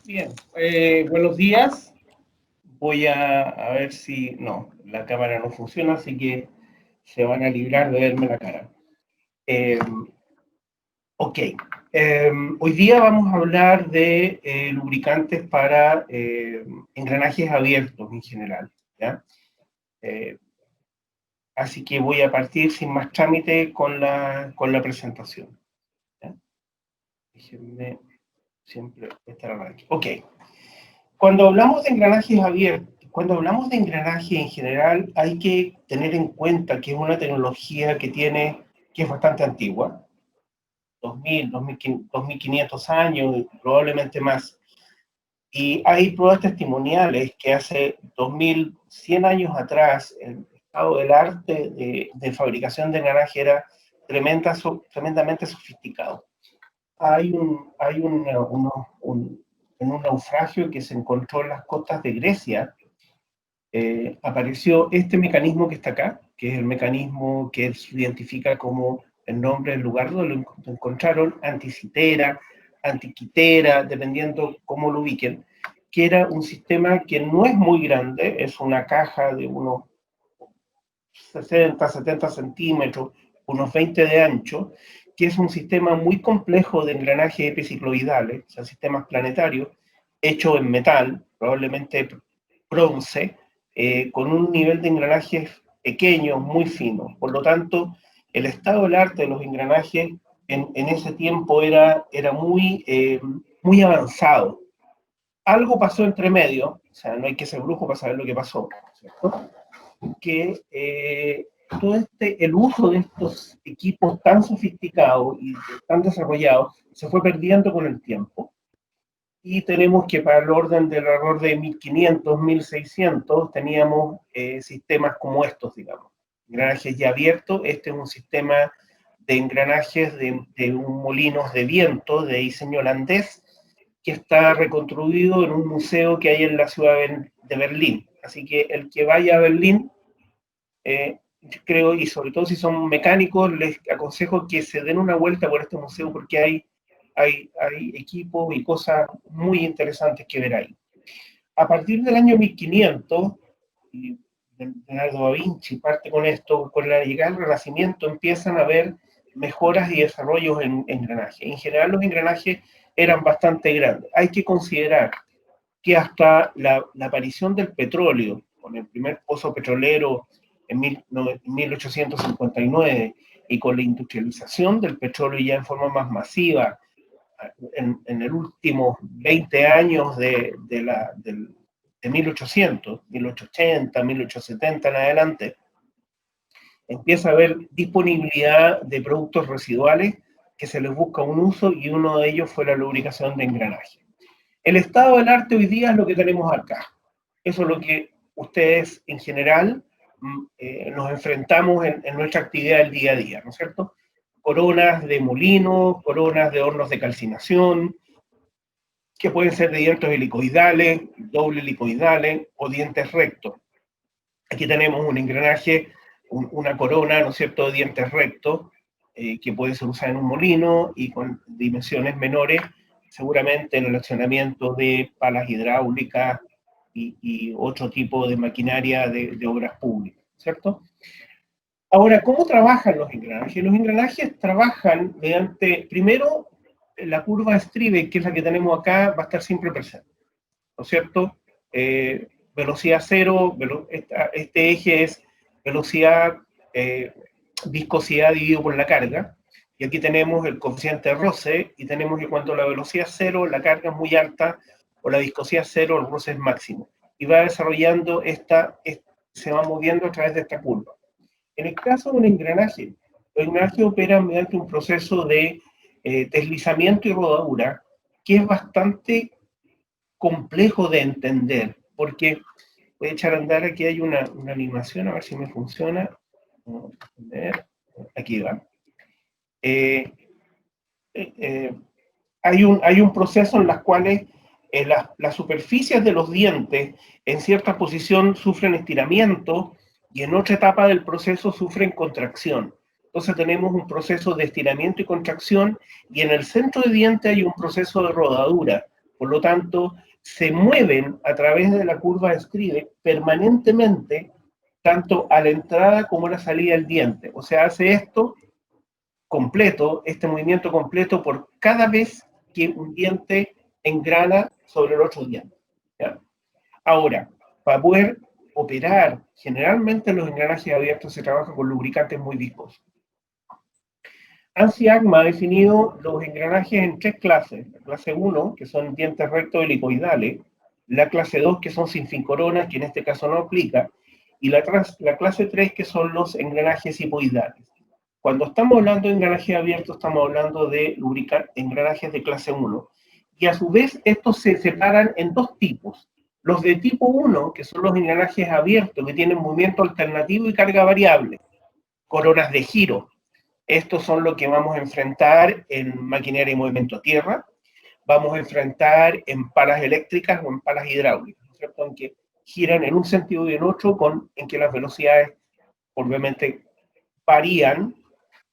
Bien, buenos días. Voy a ver si... No, la cámara no funciona, así que se van a librar de verme la cara. Eh, ok. Hoy día vamos a hablar de lubricantes para engranajes abiertos en general, ¿ya? Eh, Así que voy a partir sin más trámite con la presentación, ¿ya? Déjenme siempre estar aquí. Ok. Cuando hablamos de engranajes abiertos, cuando hablamos de engranaje en general, hay que tener en cuenta que es una tecnología que es bastante antigua, 2000, 2500 años, probablemente más. Y hay pruebas testimoniales que hace 2100 años atrás, el estado del arte de fabricación de engranaje era tremendamente sofisticado. En un naufragio que se encontró en las costas de Grecia, apareció este mecanismo que está acá, que es el mecanismo que se identifica como el nombre del lugar donde lo encontraron, anticitera, antiquitera, dependiendo cómo lo ubiquen, que era un sistema que no es muy grande, es una caja de unos 60, 70 centímetros, unos 20 de ancho, que es un sistema muy complejo de engranajes epicicloidales, o sea, sistemas planetarios, hecho en metal, probablemente bronce, con un nivel de engranajes pequeños, muy finos. Por lo tanto, el estado del arte de los engranajes en ese tiempo era muy avanzado. Algo pasó entre medio, o sea, no hay que ser brujo para saber lo que pasó, ¿cierto? Que el uso de estos equipos tan sofisticados y tan desarrollados se fue perdiendo con el tiempo. Y tenemos que para el orden del error de 1500, 1600, teníamos sistemas como estos, digamos. Engranajes ya abiertos. Este es un sistema de engranajes de un molinos de viento de diseño holandés que está reconstruido en un museo que hay en la ciudad de Berlín. Así que el que vaya a Berlín, creo, y sobre todo si son mecánicos, les aconsejo que se den una vuelta por este museo porque hay equipos y cosas muy interesantes que ver ahí. A partir del año 1500, y Leonardo da Vinci parte con esto, con la llegada del Renacimiento empiezan a haber mejoras y desarrollos en engranajes. En general los engranajes eran bastante grandes. Hay que considerar que hasta la aparición del petróleo, con el primer pozo petrolero en 1859, y con la industrialización del petróleo ya en forma más masiva, en el último 20 años de 1800, 1880, 1870 en adelante, empieza a haber disponibilidad de productos residuales que se les busca un uso y uno de ellos fue la lubricación de engranaje. El estado del arte hoy día es lo que tenemos acá. Eso es lo que ustedes en general nos enfrentamos en nuestra actividad del día a día, ¿no es cierto? Coronas de molino, coronas de hornos de calcinación, que pueden ser de dientes helicoidales, doble helicoidales o dientes rectos. Aquí tenemos un engranaje, una corona, ¿no es cierto?, de dientes rectos, que puede ser usada en un molino y con dimensiones menores, seguramente en el accionamiento de palas hidráulicas y otro tipo de maquinaria de obras públicas, ¿cierto? Ahora, ¿cómo trabajan los engranajes? Los engranajes trabajan mediante, primero, la curva Striebeck, que es la que tenemos acá, va a estar siempre presente, ¿no es cierto? Velocidad cero, este eje es velocidad, viscosidad dividido por la carga, y aquí tenemos el coeficiente de roce, y tenemos que cuando la velocidad cero, la carga es muy alta, o la viscosidad cero, el roce es máximo, y va desarrollando se va moviendo a través de esta curva. En el caso de un engranaje, los engranajes operan mediante un proceso de deslizamiento y rodadura, que es bastante complejo de entender, porque voy a echar a andar, aquí hay una animación, a ver si me funciona. Aquí va. Hay un proceso en las cuales las superficies de los dientes en cierta posición sufren estiramiento y en otra etapa del proceso sufren contracción. Entonces tenemos un proceso de estiramiento y contracción y en el centro del diente hay un proceso de rodadura, Por lo tanto, se mueven a través de la curva de Scribe permanentemente, tanto a la entrada como a la salida del diente. O sea, hace esto completo, este movimiento completo por cada vez que un diente engrana sobre el otro diente. ¿Ya? Ahora, para poder operar, generalmente los engranajes abiertos se trabaja con lubricantes muy viscosos. ANSI ACMA ha definido los engranajes en tres clases. La clase 1, que son dientes rectos helicoidales, la clase 2, que son sin fin coronas, que en este caso no aplica, y la clase 3, que son los engranajes hipoidales. Cuando estamos hablando de engranajes abiertos, estamos hablando de engranajes de clase 1. Y a su vez, estos se separan en dos tipos. Los de tipo 1, que son los engranajes abiertos, que tienen movimiento alternativo y carga variable, coronas de giro. Estos son los que vamos a enfrentar en maquinaria y movimiento a tierra, vamos a enfrentar en palas eléctricas o en palas hidráulicas, ¿no es cierto? En que giran en un sentido y en otro, en que las velocidades obviamente varían,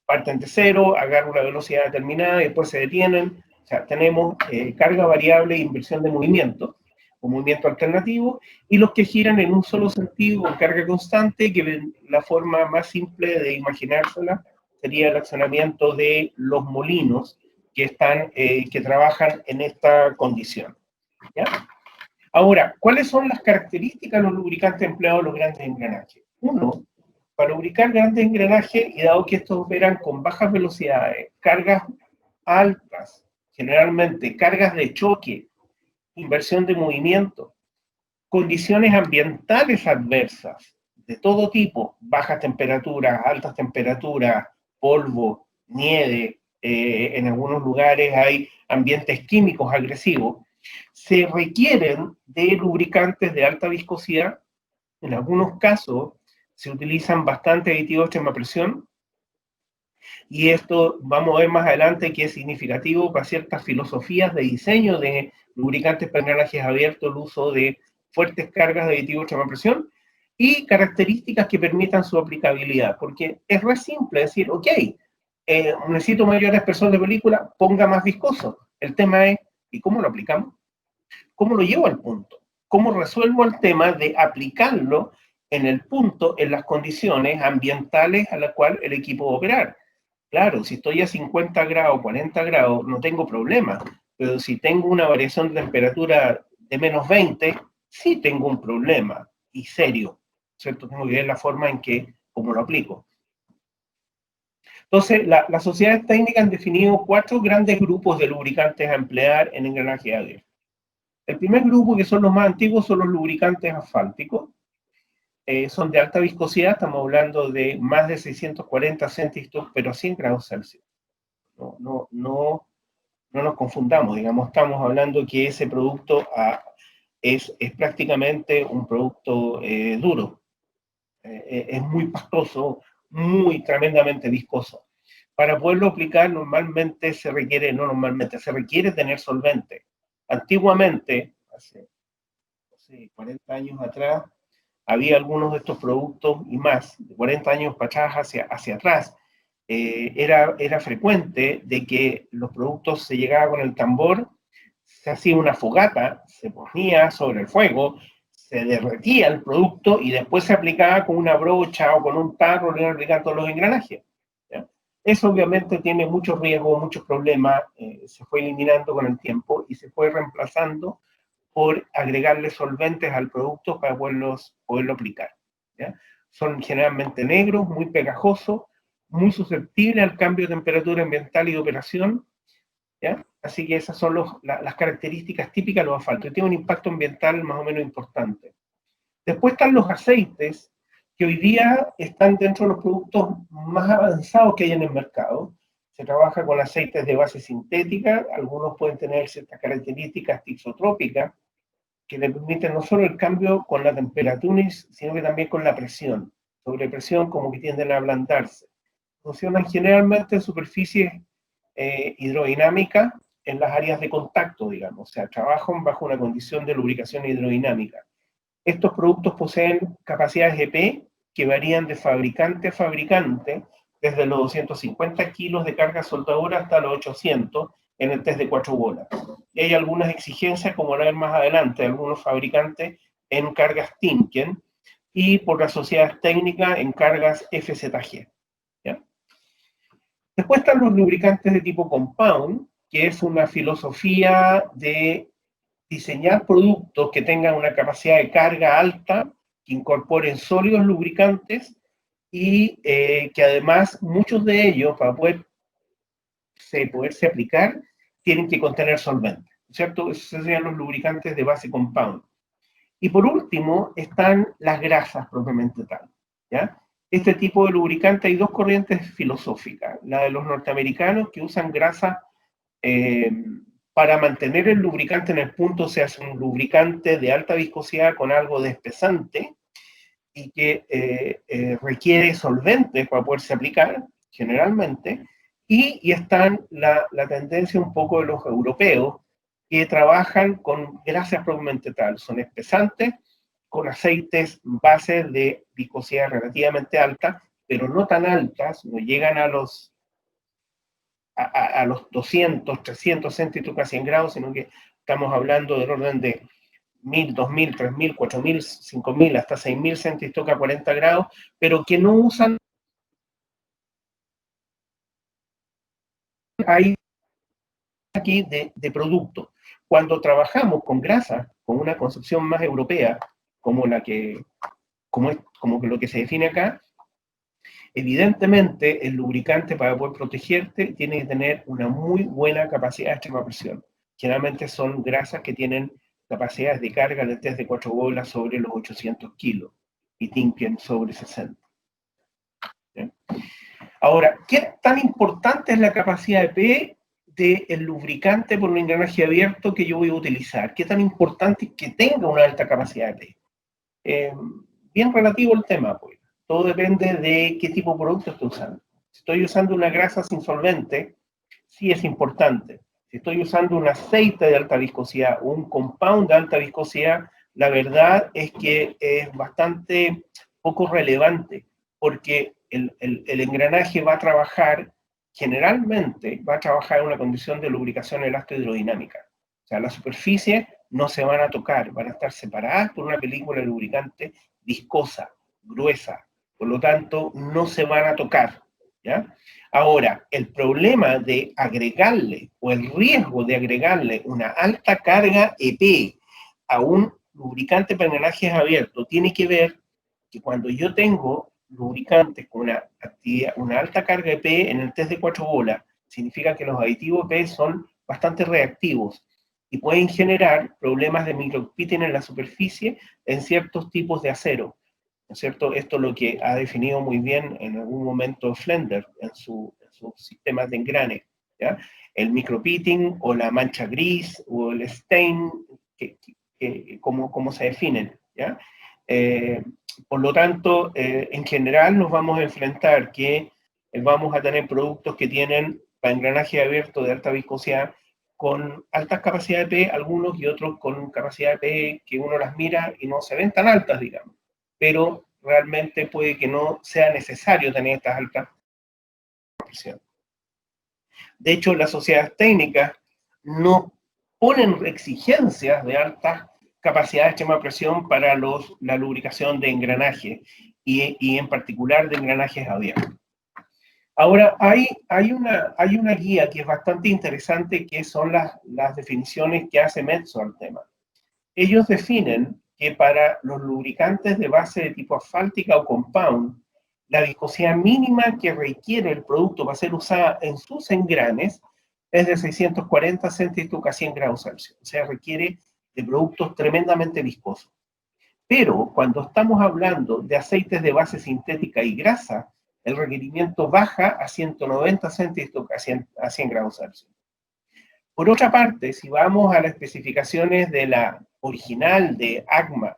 parten de cero, agarran una velocidad determinada y después se detienen. O sea, tenemos carga variable e inversión de movimiento, o movimiento alternativo, y los que giran en un solo sentido con carga constante, que la forma más simple de imaginársela sería el accionamiento de los molinos que trabajan en esta condición. ¿Ya? Ahora, ¿cuáles son las características de los lubricantes empleados en los grandes engranajes? Uno, para lubricar grandes engranajes, y dado que estos operan con bajas velocidades, cargas altas, generalmente cargas de choque, inversión de movimiento, condiciones ambientales adversas de todo tipo, bajas temperaturas, altas temperaturas, polvo, nieve, en algunos lugares hay ambientes químicos agresivos, se requieren de lubricantes de alta viscosidad. En algunos casos se utilizan bastante aditivos de extrema presión, y esto vamos a ver más adelante que es significativo para ciertas filosofías de diseño de lubricantes para engranajes abiertos, el uso de fuertes cargas de aditivos de extrema presión y características que permitan su aplicabilidad, porque es re simple decir, ok, necesito mayor espesor de película, ponga más viscoso. El tema es, ¿y cómo lo aplicamos? ¿Cómo lo llevo al punto? ¿Cómo resuelvo el tema de aplicarlo en el punto, en las condiciones ambientales a las cuales el equipo va a operar? Claro, si estoy a 50 grados, 40 grados, no tengo problema, pero si tengo una variación de temperatura de menos 20, sí tengo un problema, y serio, ¿cierto? Tengo que ver la forma en que, cómo lo aplico. Entonces, las sociedades técnicas han definido 4 grandes grupos de lubricantes a emplear en engranajes abiertos. El primer grupo, que son los más antiguos, son los lubricantes asfálticos. Son de alta viscosidad, estamos hablando de más de 640 centígrados, pero a 100 grados Celsius. No nos confundamos, digamos, estamos hablando que ese producto es prácticamente un producto duro. Es muy pastoso, muy tremendamente viscoso. Para poderlo aplicar normalmente se requiere tener solvente. Antiguamente, hace 40 años atrás, había algunos de estos productos y más, de 40 años para atrás hacia atrás, era frecuente de que los productos se llegaba con el tambor, se hacía una fogata, se ponía sobre el fuego, se derretía el producto y después se aplicaba con una brocha o con un tarro, le iban aplicando todos los engranajes. ¿Ya? Eso obviamente tiene muchos riesgos, muchos problemas, se fue eliminando con el tiempo y se fue reemplazando por agregarle solventes al producto para poderlo aplicar. ¿Ya? Son generalmente negros, muy pegajosos, muy susceptibles al cambio de temperatura ambiental y de operación. ¿Ya? Así que esas son las características típicas de los asfaltos. Tiene un impacto ambiental más o menos importante. Después están los aceites, que hoy día están dentro de los productos más avanzados que hay en el mercado. Se trabaja con aceites de base sintética, algunos pueden tener ciertas características tisotrópicas, que le permiten no solo el cambio con la temperatura, sino que también con la presión. Sobrepresión, como que tienden a ablandarse. Funcionan generalmente en superficies hidrodinámicas en las áreas de contacto, digamos, o sea, trabajan bajo una condición de lubricación hidrodinámica. Estos productos poseen capacidades EP que varían de fabricante a fabricante, desde los 250 kilos de carga soldadura hasta los 800 en el test de 4 bolas. y hay algunas exigencias, como van a ver más adelante, de algunos fabricantes en cargas Timken, y por las sociedades técnicas en cargas FZG. ¿Ya? Después están los lubricantes de tipo compound, que es una filosofía de diseñar productos que tengan una capacidad de carga alta, que incorporen sólidos lubricantes y que además muchos de ellos, para poderse aplicar, tienen que contener solventes, ¿cierto? Esos serían los lubricantes de base compound. Y por último están las grasas propiamente tal, ¿ya? Este tipo de lubricante hay dos corrientes filosóficas, la de los norteamericanos que usan grasa para mantener el lubricante en el punto, se hace un lubricante de alta viscosidad con algo de espesante y que requiere solventes para poderse aplicar, generalmente, y están la tendencia un poco de los europeos, que trabajan con grasas propiamente tal, son espesantes, con aceites bases de viscosidad relativamente alta, pero no tan altas, no llegan a los 200, 300 centímetros a 100 grados, sino que estamos hablando del orden de 1000, 2000, 3000, 4000, 5000, hasta 6000 centímetros a 40 grados, pero que no usan. Hay aquí de producto. Cuando trabajamos con grasa, con una concepción más europea, como la que, como que lo que se define acá, evidentemente el lubricante para poder protegerte tiene que tener una muy buena capacidad de extrema presión. Generalmente son grasas que tienen capacidades de carga de test de 4 bolas sobre los 800 kilos y Timken sobre 60. ¿Sí? Ahora, ¿qué tan importante es la capacidad de P del lubricante por un engranaje abierto que yo voy a utilizar? ¿Qué tan importante es que tenga una alta capacidad de P? Bien relativo el tema, pues. Todo depende de qué tipo de producto estoy usando. Si estoy usando una grasa sin solvente, sí es importante. Si estoy usando un aceite de alta viscosidad o un compound de alta viscosidad, la verdad es que es bastante poco relevante, porque el engranaje va a trabajar, generalmente, va a trabajar en una condición de lubricación elástico-hidrodinámica. O sea, las superficies no se van a tocar, van a estar separadas por una película de lubricante viscosa, gruesa, por lo tanto, no se van a tocar, ¿ya? Ahora, el problema de agregarle, o el riesgo de agregarle una alta carga EP a un lubricante para engranajes abiertos, tiene que ver que cuando yo tengo lubricantes con una alta carga EP en el test de 4 bolas, significa que los aditivos EP son bastante reactivos y pueden generar problemas de micropitting en la superficie en ciertos tipos de acero. ¿No es cierto? Esto es lo que ha definido muy bien en algún momento Flender en sus sistemas de engrane, ¿ya? El micropitting o la mancha gris o el stain, como se definen, ¿ya? Por lo tanto, en general nos vamos a enfrentar que vamos a tener productos que tienen para engranaje abierto de alta viscosidad con altas capacidades de P, algunos y otros con capacidad de P que uno las mira y no se ven tan altas, digamos. Pero realmente puede que no sea necesario tener estas altas presiones. De hecho, las sociedades técnicas no ponen exigencias de altas capacidades de extrema presión para la lubricación de engranajes y en particular de engranajes abiertos. Ahora, hay una guía que es bastante interesante, que son las definiciones que hace Metso al tema. Ellos definen que para los lubricantes de base de tipo asfáltica o compound, la viscosidad mínima que requiere el producto para ser usada en sus engranes es de 640 centímetros a 100 grados Celsius. O sea, requiere de productos tremendamente viscosos. Pero cuando estamos hablando de aceites de base sintética y grasa, el requerimiento baja a 190 centímetros a 100 grados Celsius. Por otra parte, si vamos a las especificaciones de la original de ACMA,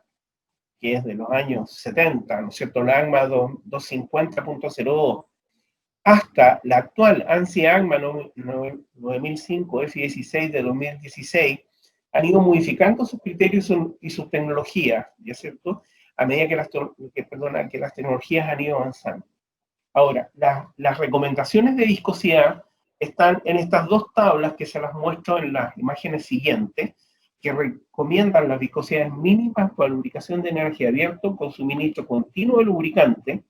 que es de los años 70, ¿no es cierto? La ACMA 250.02, hasta la actual ANSI ACMA 9005 F16 de 2016, han ido modificando sus criterios y sus tecnologías, ¿ya es cierto? A medida que las tecnologías han ido avanzando. Ahora, las recomendaciones de viscosidad están en estas dos tablas que se las muestro en las imágenes siguientes, que recomiendan las viscosidades mínimas para lubricación de energía abierto con suministro continuo de lubricante,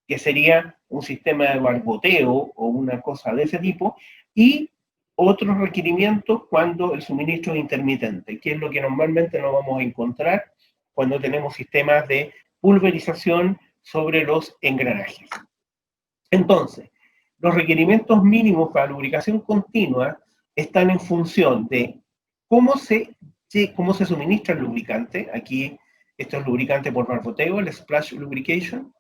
que sería un sistema de barboteo o una cosa de ese tipo, y otros requerimientos cuando el suministro es intermitente, que es lo que normalmente no vamos a encontrar cuando tenemos sistemas de pulverización sobre los engranajes. Entonces, los requerimientos mínimos para lubricación continua están en función de cómo se suministra el lubricante. Aquí, esto es lubricante por barboteo, el splash lubrication.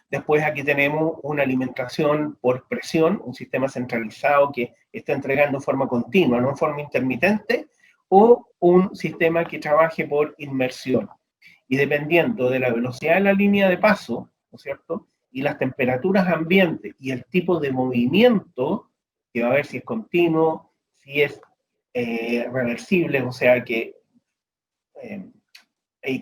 Después aquí tenemos una alimentación por presión, un sistema centralizado que está entregando en forma continua, no en forma intermitente, o un sistema que trabaje por inmersión. Y dependiendo de la velocidad de la línea de paso, ¿no es cierto?, y las temperaturas ambientes y el tipo de movimiento, que va a ver si es continuo, si es reversible, o sea que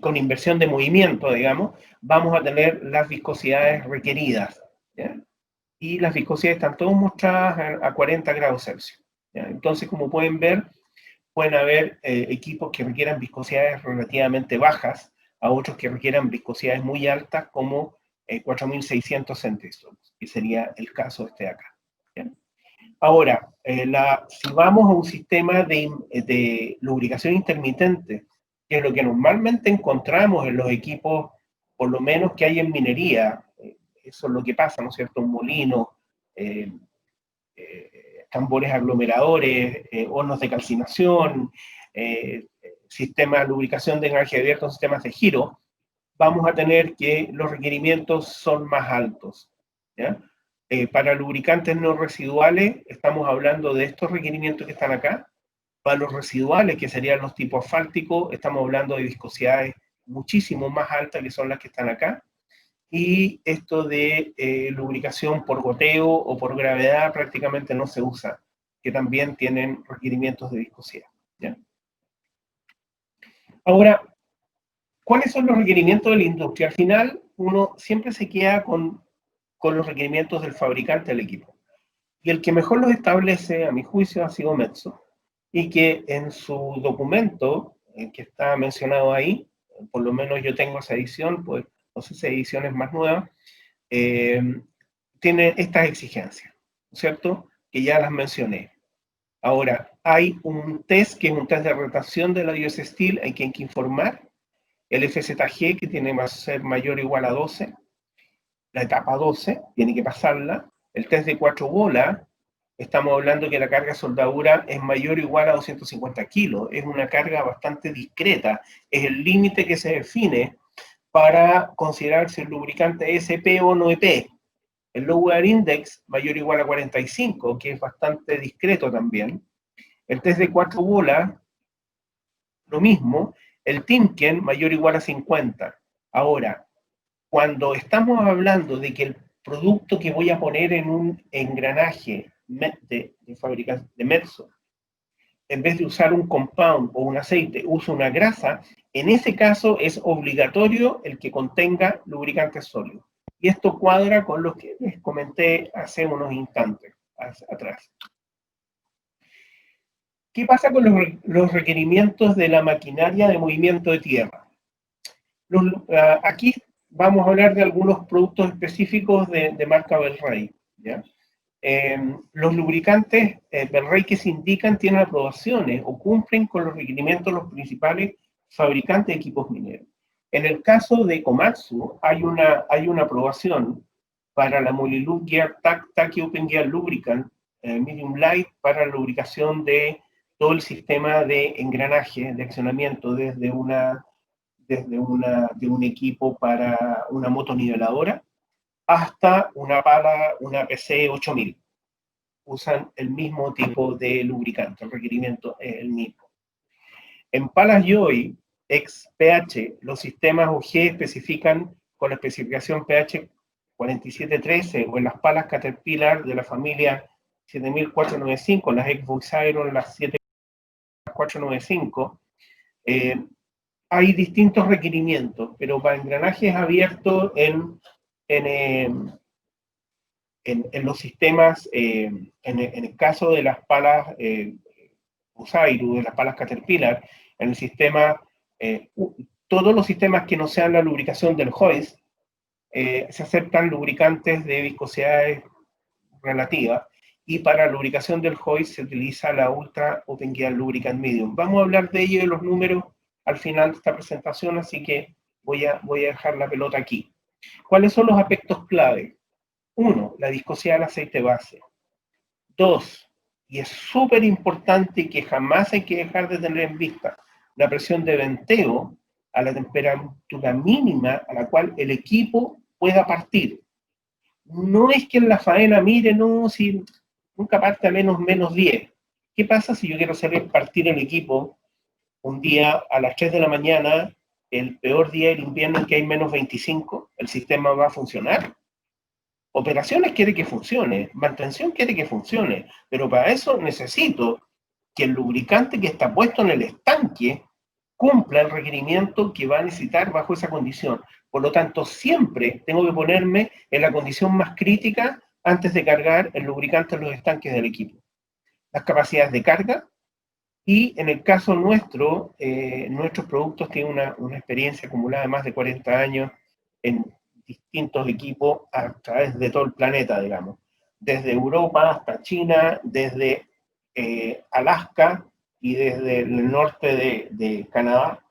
con inversión de movimiento, digamos, vamos a tener las viscosidades requeridas, ¿ya? Y las viscosidades están todas mostradas a 40 grados Celsius, ¿ya? Entonces, como pueden ver, pueden haber equipos que requieran viscosidades relativamente bajas, a otros que requieran viscosidades muy altas, como 4600 centígrados, que sería el caso de acá, ¿ya? Ahora, si vamos a un sistema de lubricación intermitente, que es lo que normalmente encontramos en los equipos, por lo menos que hay en minería, eso es lo que pasa, ¿no es cierto? Un molino, tambores aglomeradores, hornos de calcinación, sistemas de lubricación de energía abierta, sistemas de giro, vamos a tener que los requerimientos son más altos, ¿ya? Para lubricantes no residuales, estamos hablando de estos requerimientos que están acá. Para los residuales, que serían los tipos asfálticos, estamos hablando de viscosidades muchísimo más altas, que son las que están acá. Y esto de lubricación por goteo o por gravedad prácticamente no se usa, que también tienen requerimientos de viscosidad, ¿ya? Ahora, ¿cuáles son los requerimientos de la industria? Al final, uno siempre se queda con los requerimientos del fabricante del equipo. Y el que mejor los establece, a mi juicio, ha sido Metso. Y que en su documento, que está mencionado ahí, por lo menos yo tengo esa edición, pues no sé si hay ediciones más nuevas, tiene estas exigencias, ¿no es cierto? Que ya las mencioné. Ahora, hay un test que es un test de rotación de la US Steel, hay que informar. El FZG, que tiene que ser mayor o igual a 12, la etapa 12, tiene que pasarla. El test de 4 bolas, estamos hablando que la carga de soldadura es mayor o igual a 250 kilos. Es una carga bastante discreta. Es el límite que se define para considerar si el lubricante es EP o no EP. El low wear index mayor o igual a 45, que es bastante discreto también. El test de 4 bolas, lo mismo. El Timken mayor o igual a 50. Ahora, cuando estamos hablando de que el producto que voy a poner en un engranaje de fabricación de Metso, en vez de usar un compound o un aceite, uso una grasa, en ese caso es obligatorio el que contenga lubricantes sólidos. Y esto cuadra con lo que les comenté hace unos instantes atrás. ¿Qué pasa con los requerimientos de la maquinaria de movimiento de tierra? Aquí vamos a hablar de algunos productos específicos de marca Bel Ray, ¿ya? Los lubricantes Bel Ray que se indican tienen aprobaciones o cumplen con los requerimientos de los principales fabricantes de equipos mineros. En el caso de Komatsu hay una aprobación para la Mulilub Gear Taki Open Gear Lubricant Medium Light para la lubricación de todo el sistema de engranaje, de accionamiento de un equipo para una motoniveladora hasta una pala, una PC 8000. Usan el mismo tipo de lubricante, el requerimiento es el mismo. En palas Joy ex-pH, los sistemas OG especifican con la especificación pH 4713 o en las palas Caterpillar de la familia 7495, las ex-Vox Iron, las 7495, hay distintos requerimientos, pero para engranajes abiertos en en los sistemas, en el caso de las palas Usairu, de las palas Caterpillar, en el sistema, todos los sistemas que no sean la lubricación del hoist, se aceptan lubricantes de viscosidades relativas, y para la lubricación del hoist se utiliza la Ultra Open Gear Lubricant Medium. Vamos a hablar de ello y de los números al final de esta presentación, así que voy a dejar la pelota aquí. ¿Cuáles son los aspectos clave? 1, la viscosidad del aceite base. 2, y es súper importante que jamás hay que dejar de tener en vista, la presión de venteo a la temperatura mínima a la cual el equipo pueda partir. No es que en la faena, mire, no, si nunca parte a menos 10. ¿Qué pasa si yo quiero salir partir el equipo un día a las 3 de la mañana, el peor día del invierno en que hay menos 25? ¿El sistema va a funcionar? Operaciones quiere que funcione, mantención quiere que funcione, pero para eso necesito que el lubricante que está puesto en el estanque cumpla el requerimiento que va a necesitar bajo esa condición. Por lo tanto, siempre tengo que ponerme en la condición más crítica antes de cargar el lubricante en los estanques del equipo. Las capacidades de carga, y en el caso nuestro, nuestros productos tienen una experiencia acumulada de más de 40 años en distintos equipos a través de todo el planeta, digamos. Desde Europa hasta China, desde Alaska y desde el norte de Canadá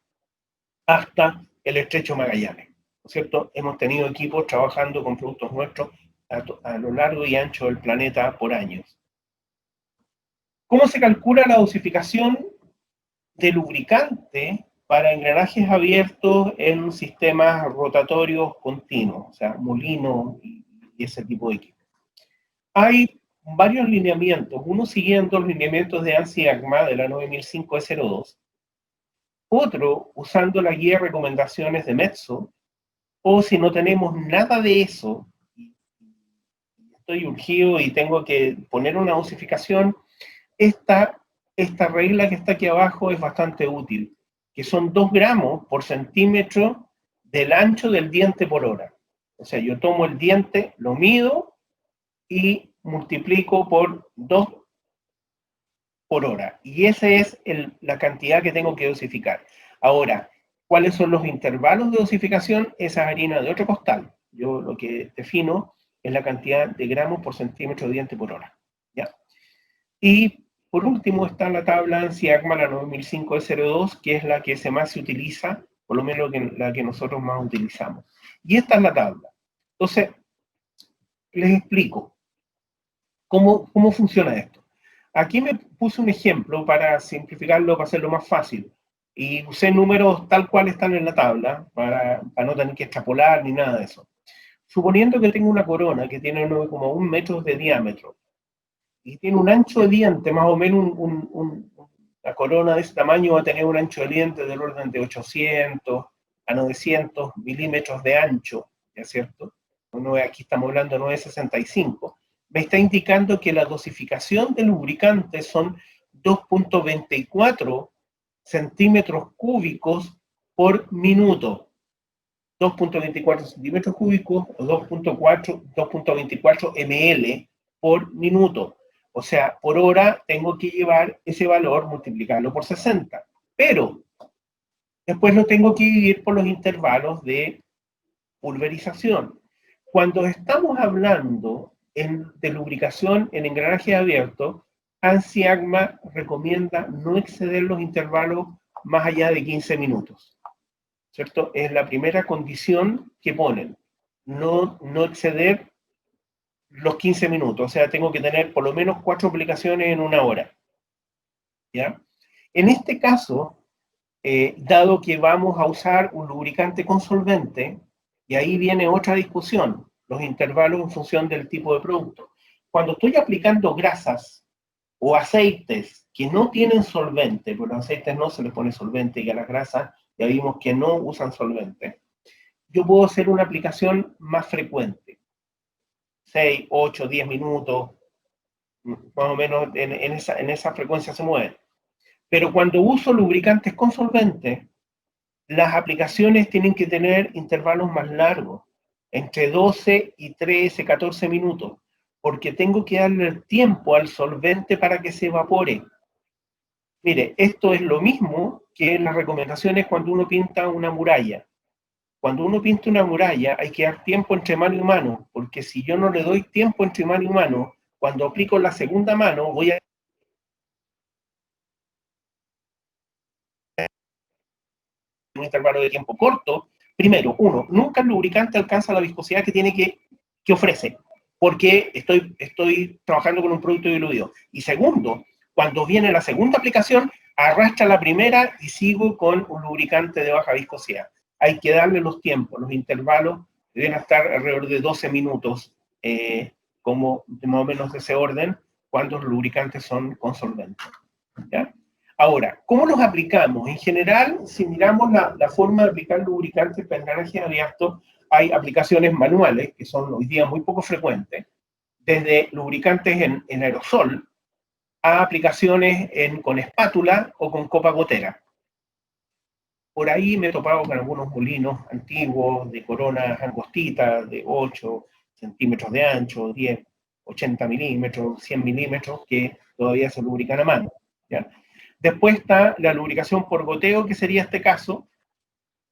hasta el estrecho Magallanes, ¿no es cierto? Hemos tenido equipos trabajando con productos nuestros a lo largo y ancho del planeta por años. ¿Cómo se calcula la dosificación de lubricante para engranajes abiertos en sistemas rotatorios continuos, o sea, molinos y ese tipo de equipos? Hay varios lineamientos, uno siguiendo los lineamientos de ANSI-ACMA de la 9005-02, otro usando la guía de recomendaciones de Metso, o si no tenemos nada de eso, estoy urgido y tengo que poner una dosificación, esta regla que está aquí abajo es bastante útil, que son 2 gramos por centímetro del ancho del diente por hora. O sea, yo tomo el diente, lo mido y multiplico por 2 por hora. Y esa es la cantidad que tengo que dosificar. Ahora, ¿cuáles son los intervalos de dosificación? Esa es harina de otro costal. Yo lo que defino es la cantidad de gramos por centímetro de diente por hora. ¿Ya? Y por último está la tabla ANSI-ACMA, la 9005-02, que es la que más se utiliza, por lo menos la que nosotros más utilizamos. Y esta es la tabla. Entonces, les explico cómo funciona esto. Aquí me puse un ejemplo para simplificarlo, para hacerlo más fácil. Y usé números tal cual están en la tabla, para no tener que extrapolar ni nada de eso. Suponiendo que tengo una corona que tiene 9,1 metros de diámetro, y tiene un ancho de diente, más o menos la corona de ese tamaño va a tener un ancho de diente del orden de 800 a 900 milímetros de ancho, ¿ya es cierto? Aquí estamos hablando de 965. Me está indicando que la dosificación de lubricante son 2.24 centímetros cúbicos por minuto. 2.24 centímetros cúbicos o 2.24 ml por minuto. O sea, por hora tengo que llevar ese valor, multiplicarlo por 60. Pero después lo tengo que dividir por los intervalos de pulverización. Cuando estamos hablando de lubricación en engranaje abierto, ANSI-ACMA recomienda no exceder los intervalos más allá de 15 minutos. ¿Cierto? Es la primera condición que ponen. No exceder los 15 minutos. O sea, tengo que tener por lo menos 4 aplicaciones en una hora. ¿Ya? En este caso, dado que vamos a usar un lubricante con solvente, y ahí viene otra discusión, los intervalos en función del tipo de producto. Cuando estoy aplicando grasas o aceites que no tienen solvente, porque los aceites no se les pone solvente y a las grasas ya vimos que no usan solvente, yo puedo hacer una aplicación más frecuente, 6, 8, 10 minutos, más o menos en esa frecuencia se mueven. Pero cuando uso lubricantes con solvente, las aplicaciones tienen que tener intervalos más largos, entre 12 y 13, 14 minutos, porque tengo que darle el tiempo al solvente para que se evapore. Mire, esto es lo mismo que las recomendaciones cuando uno pinta una muralla. Cuando uno pinta una muralla hay que dar tiempo entre mano y mano, porque si yo no le doy tiempo entre mano y mano, cuando aplico la segunda mano voy a un intervalo de tiempo corto. Primero, uno, nunca el lubricante alcanza la viscosidad que ofrece, porque estoy trabajando con un producto diluido. Y segundo, cuando viene la segunda aplicación, arrastra la primera y sigo con un lubricante de baja viscosidad. Hay que darle los tiempos, los intervalos deben estar alrededor de 12 minutos, como más o menos de ese orden, cuando los lubricantes son con solvente. ¿Ya? Ahora, ¿cómo los aplicamos? En general, si miramos la forma de aplicar lubricantes para engranajes abiertos, hay aplicaciones manuales, que son hoy día muy poco frecuentes, desde lubricantes en aerosol a aplicaciones con espátula o con copa gotera. Por ahí me he topado con algunos molinos antiguos de coronas angostitas de 8 centímetros de ancho, 10, 80 milímetros, 100 milímetros, que todavía se lubrican a mano. ¿Ya? Después está la lubricación por goteo, que sería este caso,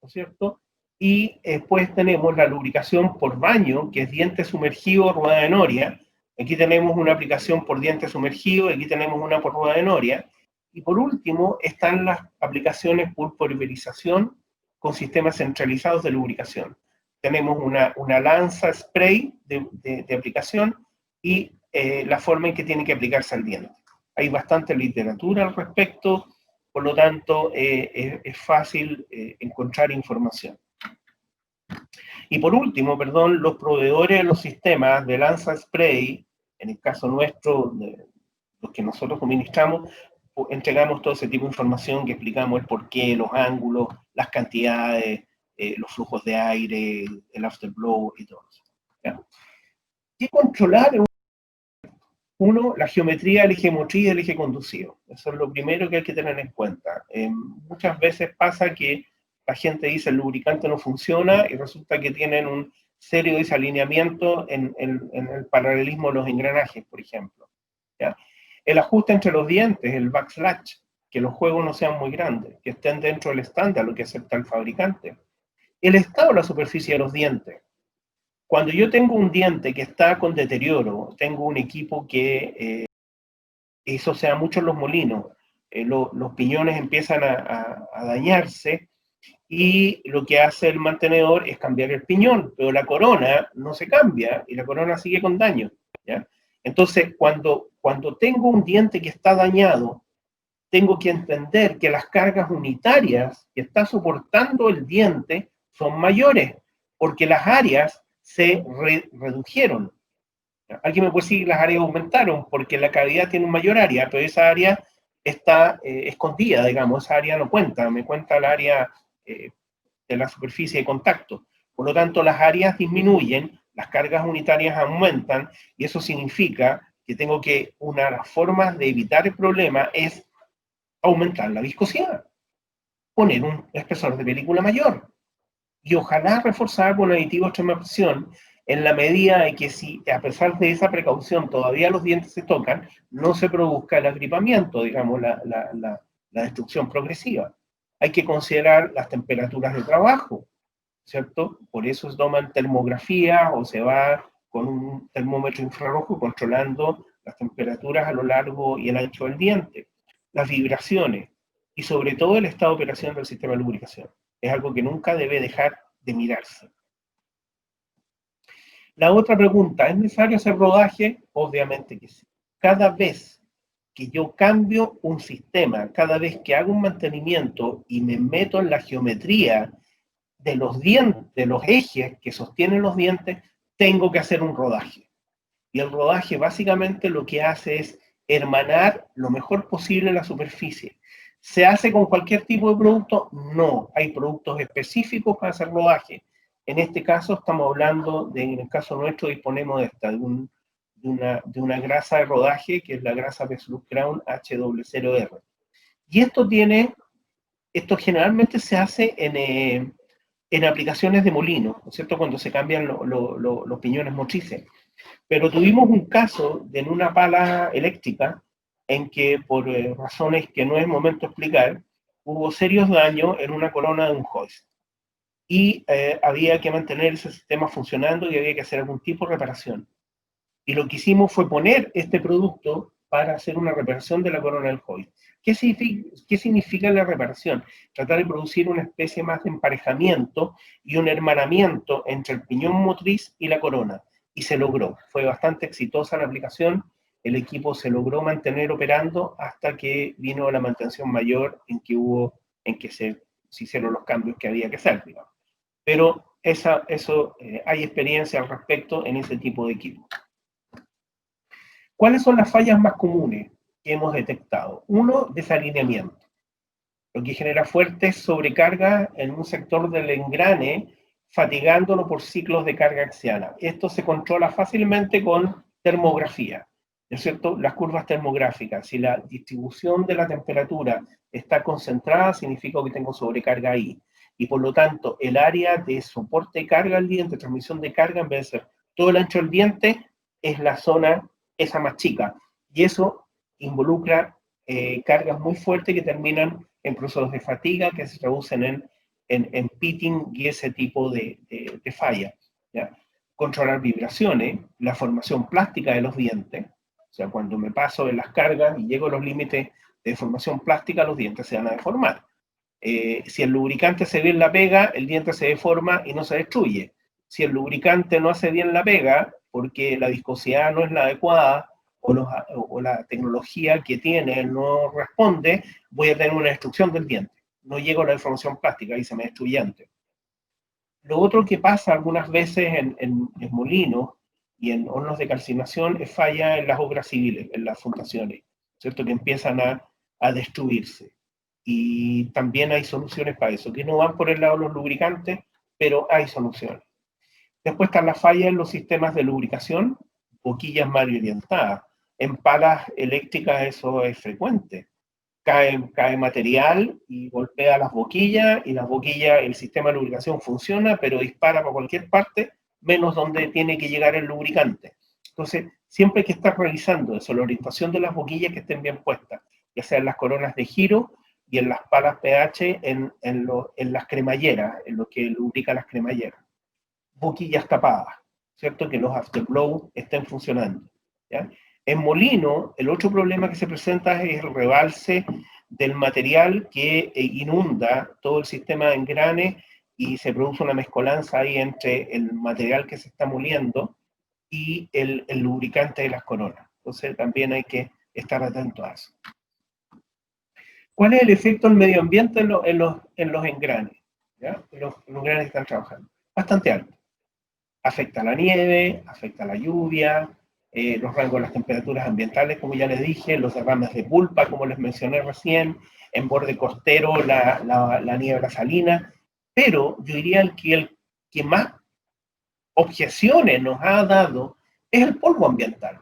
¿no es cierto? Y después tenemos la lubricación por baño, que es diente sumergido, rueda de noria. Aquí tenemos una aplicación por diente sumergido, aquí tenemos una por rueda de noria. Y por último están las aplicaciones por polverización con sistemas centralizados de lubricación. Tenemos una lanza spray de aplicación y la forma en que tiene que aplicarse al diente. Hay bastante literatura al respecto, por lo tanto es fácil encontrar información. Y por último, perdón, los proveedores de los sistemas de lanza spray, en el caso nuestro, los que nosotros suministramos, entregamos todo ese tipo de información que explicamos el porqué, los ángulos, las cantidades, los flujos de aire, el afterblow y todo eso. ¿Ya? ¿Qué controlar? Uno, la geometría del eje motriz y del eje conducido. Eso es lo primero que hay que tener en cuenta. Muchas veces pasa que la gente dice el lubricante no funciona y resulta que tienen un serio desalineamiento en el paralelismo de los engranajes, por ejemplo. ¿Ya? El ajuste entre los dientes, el backslash, que los juegos no sean muy grandes, que estén dentro del estándar, lo que acepta el fabricante. El estado de la superficie de los dientes. Cuando yo tengo un diente que está con deterioro, tengo un equipo que, eso se da mucho en los molinos, los piñones empiezan a dañarse y lo que hace el mantenedor es cambiar el piñón, pero la corona no se cambia y la corona sigue con daño. ¿Ya? Entonces, cuando tengo un diente que está dañado, tengo que entender que las cargas unitarias que está soportando el diente son mayores, porque las áreas se redujeron. Alguien me puede decir que las áreas aumentaron porque la cavidad tiene un mayor área, pero esa área está escondida, digamos, esa área no cuenta, me cuenta el área de la superficie de contacto. Por lo tanto, las áreas disminuyen, las cargas unitarias aumentan, y eso significa que tengo que, una de las formas de evitar el problema es aumentar la viscosidad, poner un espesor de película mayor, y ojalá reforzar con aditivos de extrema presión en la medida de que si a pesar de esa precaución todavía los dientes se tocan, no se produzca el agripamiento, digamos, la destrucción progresiva. Hay que considerar las temperaturas de trabajo, ¿cierto? Por eso se toman termografía o se va con un termómetro infrarrojo controlando las temperaturas a lo largo y el ancho del diente, las vibraciones y sobre todo el estado de operación del sistema de lubricación. Es algo que nunca debe dejar de mirarse. La otra pregunta, ¿es necesario hacer rodaje? Obviamente que sí. Cada vez que yo cambio un sistema, cada vez que hago un mantenimiento y me meto en la geometría de los dientes, de los ejes que sostienen los dientes, tengo que hacer un rodaje. Y el rodaje básicamente lo que hace es hermanar lo mejor posible la superficie. ¿Se hace con cualquier tipo de producto? No, hay productos específicos para hacer rodaje. En este caso estamos hablando en el caso nuestro disponemos de una grasa de rodaje que es la grasa Vesluz Crown HW0R. Y esto generalmente se hace en aplicaciones de molino, ¿no es cierto? Cuando se cambian los piñones motrices. Pero tuvimos un caso en una pala eléctrica en que, por razones que no es momento explicar, hubo serios daños en una corona de un hoist. Y había que mantener ese sistema funcionando y había que hacer algún tipo de reparación. Y lo que hicimos fue poner este producto para hacer una reparación de la corona del hoist. ¿Qué significa la reparación? Tratar de producir una especie más de emparejamiento y un hermanamiento entre el piñón motriz y la corona. Y se logró. Fue bastante exitosa la aplicación. El equipo se logró mantener operando hasta que vino la mantención mayor en que se hicieron los cambios que había que hacer, digamos. Pero hay experiencia al respecto en ese tipo de equipo. ¿Cuáles son las fallas más comunes que hemos detectado? Uno, desalineamiento, lo que genera fuertes sobrecargas en un sector del engrane, fatigándolo por ciclos de carga axial. Esto se controla fácilmente con termografía, ¿no es cierto? Las curvas termográficas. Si la distribución de la temperatura está concentrada, significa que tengo sobrecarga ahí. Y por lo tanto, el área de soporte de carga al diente, transmisión de carga, en vez de ser todo el ancho del diente, es la zona esa más chica. Y eso involucra cargas muy fuertes que terminan en procesos de fatiga que se traducen en pitting y ese tipo de falla. ¿Ya? Controlar vibraciones, la formación plástica de los dientes, o sea, cuando me paso en las cargas y llego a los límites de formación plástica, los dientes se van a deformar. Si el lubricante se ve en la pega, el diente se deforma y no se destruye. Si el lubricante no hace bien la pega, porque la viscosidad no es la adecuada, o la tecnología que tiene no responde, voy a tener una destrucción del diente. No llego a la deformación plástica y se me destruye antes. Lo otro que pasa algunas veces en molinos y en hornos de calcinación es falla en las obras civiles, en las fundaciones, ¿cierto? Que empiezan a destruirse. Y también hay soluciones para eso, que no van por el lado de los lubricantes, pero hay soluciones. Después están las fallas en los sistemas de lubricación, boquillas mal orientadas. En palas eléctricas eso es frecuente. Cae material y golpea las boquillas, y las boquillas, el sistema de lubricación funciona, pero dispara para cualquier parte, menos donde tiene que llegar el lubricante. Entonces, siempre hay que estar revisando eso, la orientación de las boquillas que estén bien puestas, ya sea en las coronas de giro y en las palas PH, en las cremalleras, en lo que lubrica las cremalleras. Boquillas tapadas, ¿cierto? Que los afterglow estén funcionando, ¿ya? En molino, el otro problema que se presenta es el rebalse del material que inunda todo el sistema de engranes y se produce una mezcolanza ahí entre el material que se está moliendo y el lubricante de las coronas. Entonces también hay que estar atento a eso. ¿Cuál es el efecto del medio ambiente en los engranes? ¿Ya? Los engranes que están trabajando. Bastante alto. Afecta a la nieve, afecta a la lluvia, los rangos de las temperaturas ambientales, como ya les dije, los derrames de pulpa, como les mencioné recién, en borde costero, la niebla salina, pero yo diría el que más objeciones nos ha dado es el polvo ambiental.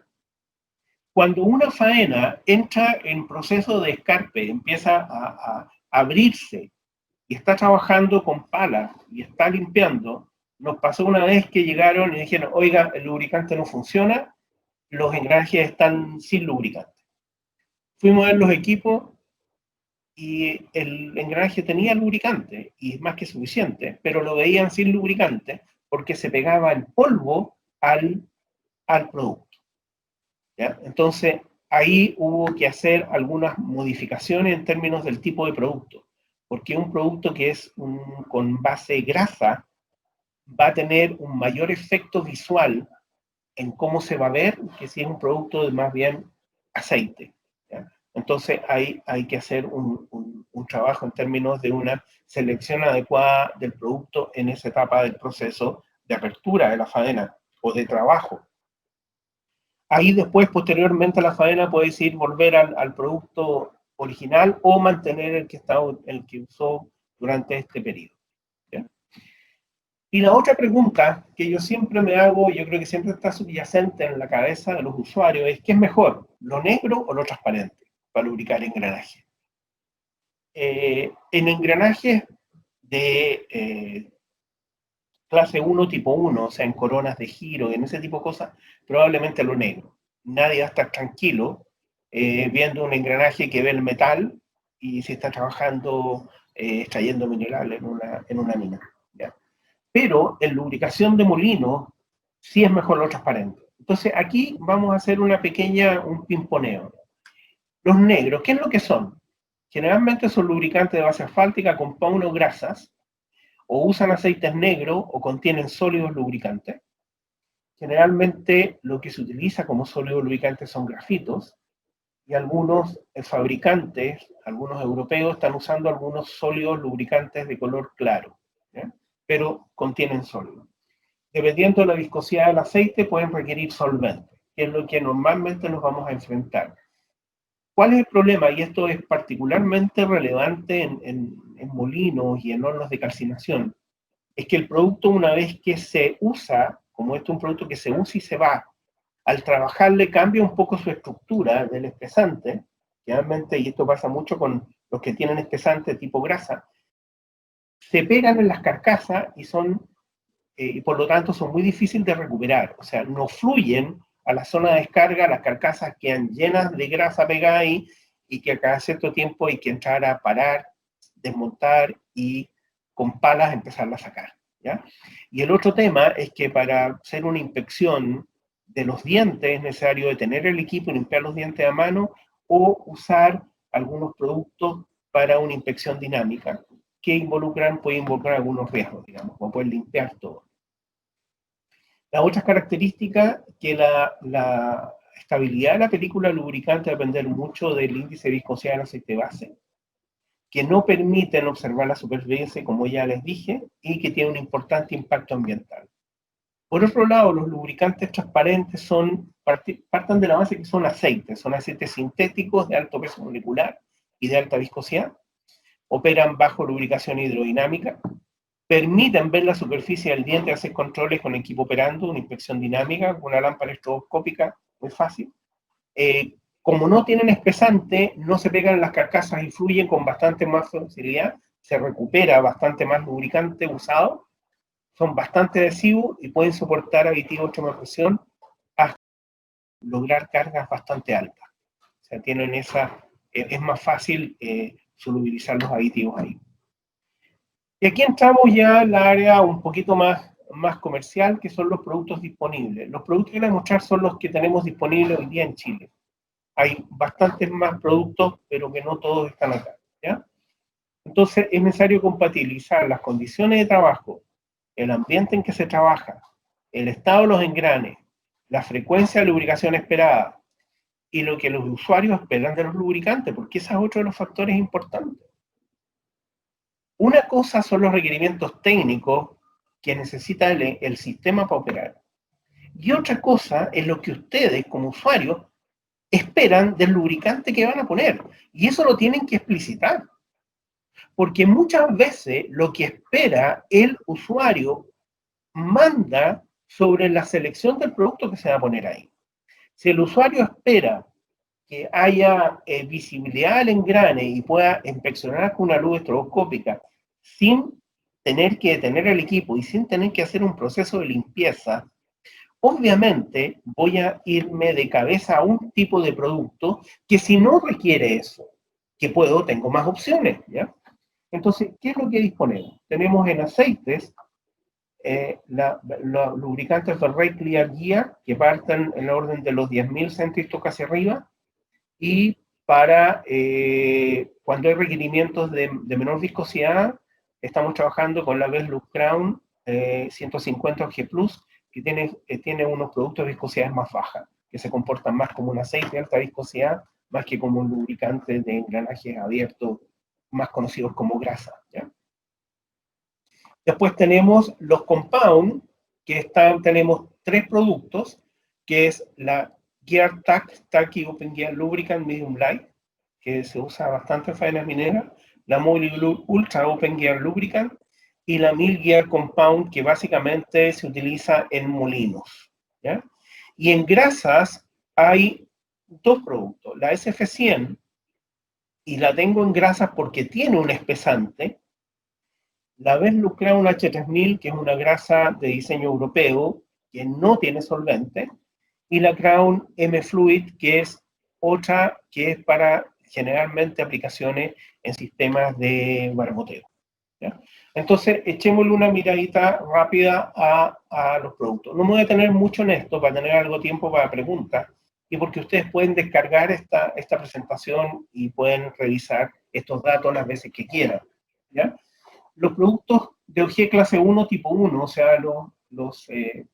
Cuando una faena entra en proceso de escarpe, empieza a abrirse y está trabajando con palas y está limpiando, nos pasó una vez que llegaron y dijeron, oiga, el lubricante no funciona, los engranajes están sin lubricante. Fuimos a ver los equipos y el engranaje tenía lubricante, y es más que suficiente, pero lo veían sin lubricante porque se pegaba el polvo al producto. ¿Ya? Entonces, ahí hubo que hacer algunas modificaciones en términos del tipo de producto, porque un producto que es con base grasa va a tener un mayor efecto visual en cómo se va a ver que si es un producto de más bien aceite. ¿Ya? Entonces hay que hacer un trabajo en términos de una selección adecuada del producto en esa etapa del proceso de apertura de la faena o de trabajo. Ahí después, posteriormente a la faena, puede decir volver al producto original o mantener el que usó durante este periodo. ¿Ya? Y la otra pregunta que yo siempre me hago, yo creo que siempre está subyacente en la cabeza de los usuarios, es ¿qué es mejor, lo negro o lo transparente para lubricar engranajes? En engranajes clase 1 tipo 1, o sea, en coronas de giro, en ese tipo de cosas, probablemente lo negro. Nadie va a estar tranquilo viendo un engranaje que ve el metal y si está trabajando extrayendo minerales en una mina. ¿Ya? Pero en lubricación de molinos sí es mejor lo transparente. Entonces aquí vamos a hacer un pimponeo. Los negros, ¿qué es lo que son? Generalmente son lubricantes de base asfáltica con pauno grasas, o usan aceites negros o contienen sólidos lubricantes. Generalmente lo que se utiliza como sólidos lubricantes son grafitos, y algunos fabricantes, algunos europeos, están usando algunos sólidos lubricantes de color claro, ¿ya? Pero contienen sólidos. Dependiendo de la viscosidad del aceite, pueden requerir solventes, que es lo que normalmente nos vamos a enfrentar. ¿Cuál es el problema? Y esto es particularmente relevante en molinos y en hornos de calcinación. Es que el producto, una vez que se usa, como esto es un producto que se usa y se va, al trabajarle cambia un poco su estructura del espesante, generalmente, y esto pasa mucho con los que tienen espesante tipo grasa, se pegan en las carcasas y por lo tanto son muy difíciles de recuperar, o sea, no fluyen a la zona de descarga, las carcasas quedan llenas de grasa pegada ahí, y que a cada cierto tiempo hay que entrar a parar, desmontar y con palas empezarla a sacar, ¿ya? Y el otro tema es que para hacer una inspección de los dientes es necesario detener el equipo y limpiar los dientes a mano o usar algunos productos para una inspección dinámica que puede involucrar algunos riesgos, digamos, como poder limpiar todo. La otra característica que la estabilidad de la película lubricante va a depender mucho del índice de viscosidad del aceite base, que no permiten observar la superficie, como ya les dije, y que tiene un importante impacto ambiental. Por otro lado, los lubricantes transparentes parten de la base que son aceites sintéticos de alto peso molecular y de alta viscosidad, operan bajo lubricación hidrodinámica, permiten ver la superficie del diente, hacer controles con equipo operando, una inspección dinámica, con una lámpara estroboscópica, muy fácil. Como no tienen espesante, no se pegan en las carcasas y fluyen con bastante más facilidad, se recupera bastante más lubricante usado, son bastante adhesivos y pueden soportar aditivos de extrema presión hasta lograr cargas bastante altas. O sea, es más fácil solubilizar los aditivos ahí. Y aquí entramos ya en la área un poquito más comercial, que son los productos disponibles. Los productos que voy a mostrar son los que tenemos disponibles hoy día en Chile. Hay bastantes más productos, pero que no todos están acá, ¿ya? Entonces es necesario compatibilizar las condiciones de trabajo, el ambiente en que se trabaja, el estado de los engranes, la frecuencia de lubricación esperada y lo que los usuarios esperan de los lubricantes, porque ese es otro de los factores importantes. Una cosa son los requerimientos técnicos que necesita el sistema para operar. Y otra cosa es lo que ustedes, como usuarios, esperan del lubricante que van a poner. Y eso lo tienen que explicitar. Porque muchas veces lo que espera el usuario manda sobre la selección del producto que se va a poner ahí. Si el usuario espera que haya visibilidad al engrane y pueda inspeccionar con una luz estroboscópica sin tener que detener el equipo y sin tener que hacer un proceso de limpieza, obviamente voy a irme de cabeza a un tipo de producto que si no requiere eso, que tengo más opciones, ¿ya? Entonces, ¿qué es lo que disponemos? Tenemos en aceites los lubricantes Ferrari Clear Gear, que parten en el orden de los 10.000 centímetros hacia arriba, y para cuando hay requerimientos de menor viscosidad, estamos trabajando con la Best Look Crown 150 G Plus, que tiene unos productos de viscosidad más baja, que se comportan más como un aceite de alta viscosidad, más que como un lubricante de engranajes abiertos, más conocidos como grasa, ¿ya? Después tenemos los compound, tenemos tres productos, que es la Gear Tacky Open Gear Lubricant Medium Light, que se usa bastante en faenas mineras, la Moly Ultra Open Gear Lubricant y la Mill Gear Compound, que básicamente se utiliza en molinos, ¿ya? Y en grasas hay dos productos, la SF100, y la tengo en grasas porque tiene un espesante, La Best Crown H3000, que es una grasa de diseño europeo, que no tiene solvente, y la Crown M-Fluid, que es otra que es para generalmente aplicaciones en sistemas de barboteo. ¿Ya? Entonces, echémosle una miradita rápida a los productos. No me voy a detener mucho en esto para tener algo de tiempo para preguntas y porque ustedes pueden descargar esta presentación y pueden revisar estos datos las veces que quieran. ¿Ya? Los productos de OG clase 1 tipo 1, o sea,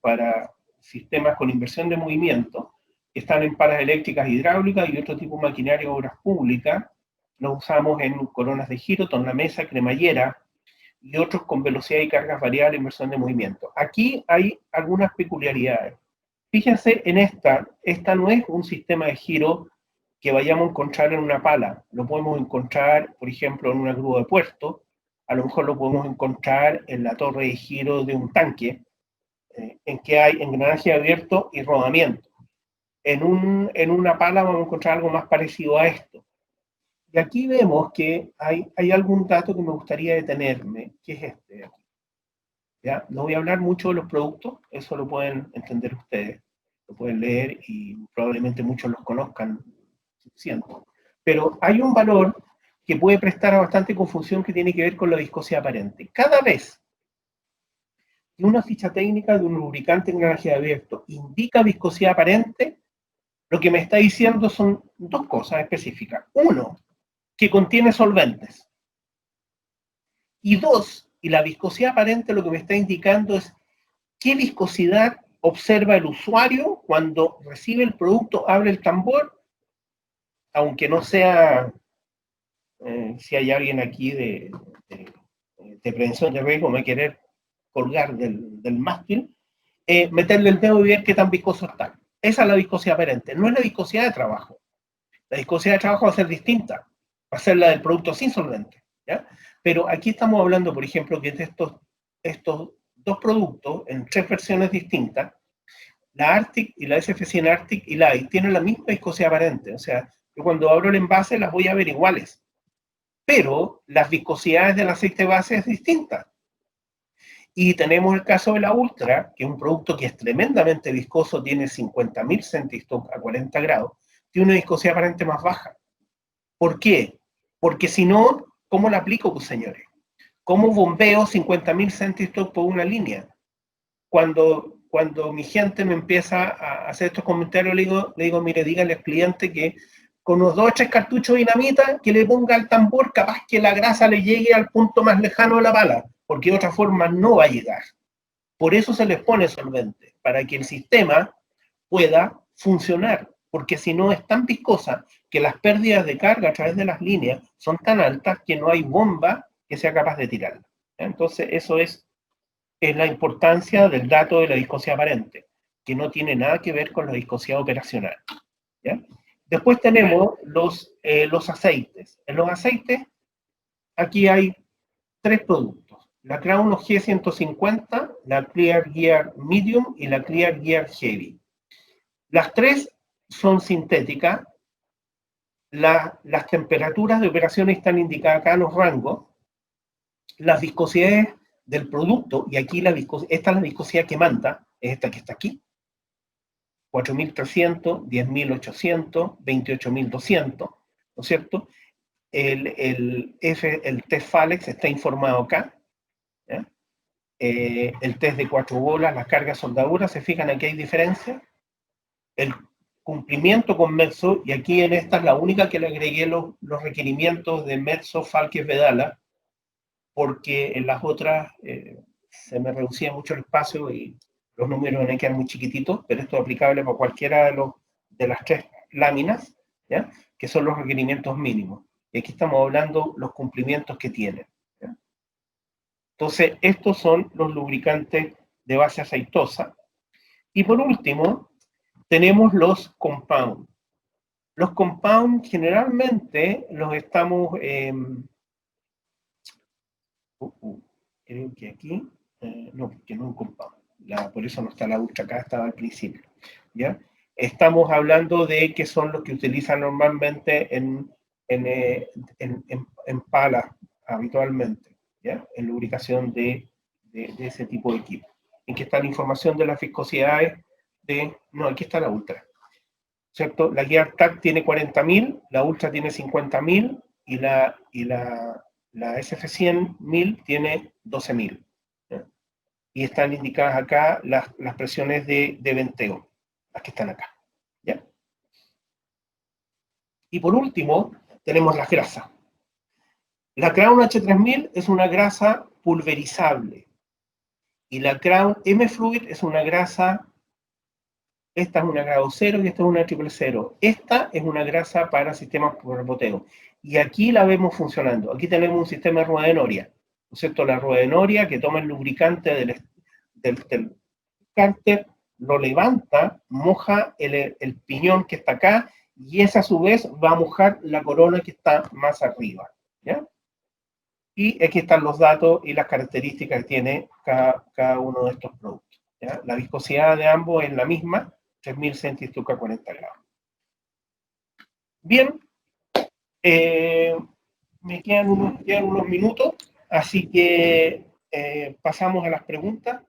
para sistemas con inversión de movimiento, que están en palas eléctricas hidráulicas y otro tipo de maquinaria de obras públicas, los usamos en coronas de giro, tornamesa, cremallera, y otros con velocidad y cargas variables, inversión de movimiento. Aquí hay algunas peculiaridades. Fíjense en esta no es un sistema de giro que vayamos a encontrar en una pala, lo podemos encontrar, por ejemplo, en una grúa de puerto, a lo mejor lo podemos encontrar en la torre de giro de un tanque, en que hay engranaje abierto y rodamiento. En una pala vamos a encontrar algo más parecido a esto. Y aquí vemos que hay algún dato que me gustaría detenerme, que es este. ¿Ya? No voy a hablar mucho de los productos, eso lo pueden entender ustedes, lo pueden leer y probablemente muchos los conozcan, siento. Pero hay un valor que puede prestar a bastante confusión que tiene que ver con la viscosidad aparente. Cada vez que una ficha técnica de un lubricante engranaje abierto indica viscosidad aparente, lo que me está diciendo son dos cosas específicas. Uno, que contiene solventes. Y dos, y la viscosidad aparente lo que me está indicando es qué viscosidad observa el usuario cuando recibe el producto, abre el tambor, aunque no sea, si hay alguien aquí de prevención de riesgo, me querer colgar del mástil, meterle el dedo y ver qué tan viscoso está. Esa es la viscosidad aparente, no es la viscosidad de trabajo. La viscosidad de trabajo va a ser distinta, va a ser la del producto sin solvente. ¿Ya? Pero aquí estamos hablando, por ejemplo, que de estos dos productos en tres versiones distintas, la Arctic y la SF100 Arctic y la AI tienen la misma viscosidad aparente. O sea, yo cuando abro el envase las voy a ver iguales. Pero las viscosidades del aceite base es distinta. Y tenemos el caso de la Ultra, que es un producto que es tremendamente viscoso, tiene 50.000 centistocks a 40 grados, tiene una viscosidad aparente más baja. ¿Por qué? Porque si no, ¿cómo la aplico, pues, señores? ¿Cómo bombeo 50.000 centistocks por una línea? Cuando mi gente me empieza a hacer estos comentarios, le digo, mire, dígale al cliente que con unos 2 o 3 cartuchos de dinamita que le ponga al tambor, capaz que la grasa le llegue al punto más lejano de la bala, porque de otra forma no va a llegar. Por eso se les pone solvente, para que el sistema pueda funcionar, porque si no es tan viscosa que las pérdidas de carga a través de las líneas son tan altas que no hay bomba que sea capaz de tirarla. Entonces, eso es la importancia del dato de la viscosidad aparente, que no tiene nada que ver con la viscosidad operacional. ¿Ya? Después tenemos los aceites. En los aceites, aquí hay tres productos. La Crown G150, la Clear Gear Medium y la Clear Gear Heavy. Las tres son sintéticas. Las temperaturas de operación están indicadas acá en los rangos. Las viscosidades del producto, y aquí esta es la viscosidad que manda, es esta que está aquí, 4.300, 10.800, 28.200, ¿no es cierto? El test Falex está informado acá, ¿ya? El test de 4 bolas, las cargas soldaduras, se fijan aquí hay diferencia. El cumplimiento con Metso, y aquí en esta es la única que le agregué los requerimientos de Metso, Falques, Vedala, porque en las otras se me reducía mucho el espacio y los números van a quedar muy chiquititos, pero esto es aplicable para cualquiera de las tres láminas, ¿ya? Que son los requerimientos mínimos. Y aquí estamos hablando los cumplimientos que tienen. ¿Ya? Entonces, estos son los lubricantes de base aceitosa. Y por último, tenemos los compound. Los compound generalmente los estamos... creo que aquí... no, porque no es un compound. Por eso no está la ultra acá, estaba al principio. ¿Ya? Estamos hablando de que son los que utilizan normalmente en palas habitualmente. ¿ya? En lubricación de ese tipo de equipo. En que está la información de las viscosidades no, aquí está la Ultra, ¿cierto? La Gear Tag tiene 40.000, la Ultra tiene 50.000 y la SF100.000 tiene 12.000. ¿Ya? Y están indicadas acá las presiones de venteo, las que están acá, ¿ya? Y por último, tenemos las grasas. La Crown H3000 es una grasa pulverizable. Y la Crown M-Fluid es una grasa, esta es una grado 0 y esta es una triple 0. Esta es una grasa para sistemas por boteo. Y aquí la vemos funcionando. Aquí tenemos un sistema de rueda de noria, ¿no es cierto? La rueda de noria que toma el lubricante del cárter, lo levanta, moja el piñón que está acá, y esa a su vez va a mojar la corona que está más arriba, ¿ya? Y aquí están los datos y las características que tiene cada uno de estos productos, ¿ya? La viscosidad de ambos es la misma, 3000 centistuca 40 grados. Bien, me quedan unos minutos, así que pasamos a las preguntas.